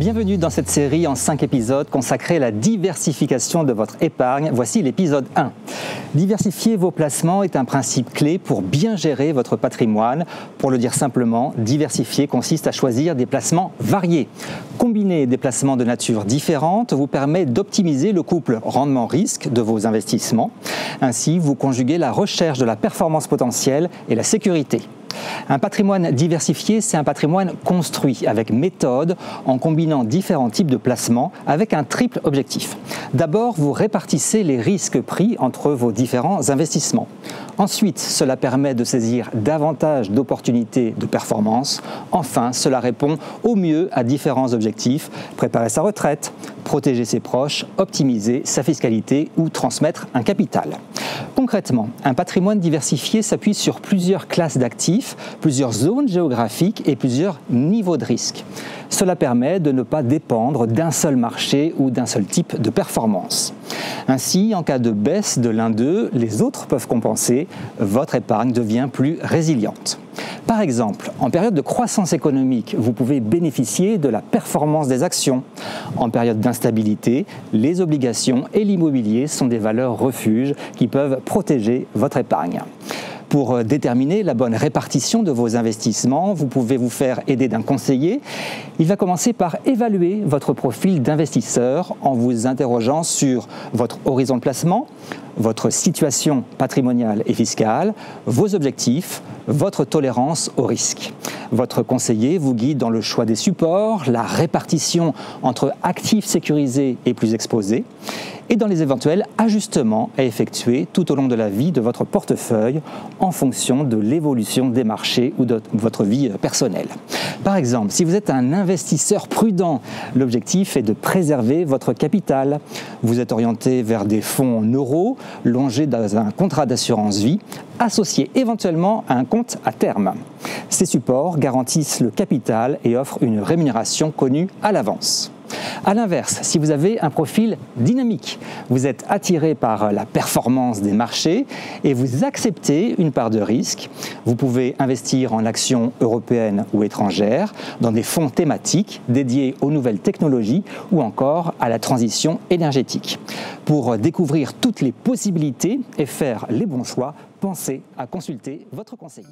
Bienvenue dans cette série en 5 épisodes consacrée à la diversification de votre épargne. Voici l'épisode 1. Diversifier vos placements est un principe clé pour bien gérer votre patrimoine. Pour le dire simplement, diversifier consiste à choisir des placements variés. Combiner des placements de nature différente vous permet d'optimiser le couple rendement-risque de vos investissements. Ainsi, vous conjuguez la recherche de la performance potentielle et la sécurité. Un patrimoine diversifié, c'est un patrimoine construit avec méthode en combinant différents types de placements avec un triple objectif. D'abord, vous répartissez les risques pris entre vos différents investissements. Ensuite, cela permet de saisir davantage d'opportunités de performance. Enfin, cela répond au mieux à différents objectifs: préparer sa retraite, protéger ses proches, optimiser sa fiscalité ou transmettre un capital. Concrètement, un patrimoine diversifié s'appuie sur plusieurs classes d'actifs, plusieurs zones géographiques et plusieurs niveaux de risque. Cela permet de ne pas dépendre d'un seul marché ou d'un seul type de performance. Ainsi, en cas de baisse de l'un d'eux, les autres peuvent compenser. Votre épargne devient plus résiliente. Par exemple, en période de croissance économique, vous pouvez bénéficier de la performance des actions. En période d'instabilité, les obligations et l'immobilier sont des valeurs refuges qui peuvent protéger votre épargne. Pour déterminer la bonne répartition de vos investissements, vous pouvez vous faire aider d'un conseiller. Il va commencer par évaluer votre profil d'investisseur en vous interrogeant sur votre horizon de placement, votre situation patrimoniale et fiscale, vos objectifs, votre tolérance au risque. Votre conseiller vous guide dans le choix des supports, la répartition entre actifs sécurisés et plus exposés, et dans les éventuels ajustements à effectuer tout au long de la vie de votre portefeuille en fonction de l'évolution des marchés ou de votre vie personnelle. Par exemple, si vous êtes un investisseur prudent, l'objectif est de préserver votre capital. Vous êtes orienté vers des fonds en euros, longés dans un contrat d'assurance vie, associé éventuellement à un compte à terme. Ces supports garantissent le capital et offrent une rémunération connue à l'avance. A l'inverse, si vous avez un profil dynamique, vous êtes attiré par la performance des marchés et vous acceptez une part de risque, vous pouvez investir en actions européennes ou étrangères, dans des fonds thématiques dédiés aux nouvelles technologies ou encore à la transition énergétique. Pour découvrir toutes les possibilités et faire les bons choix, pensez à consulter votre conseiller.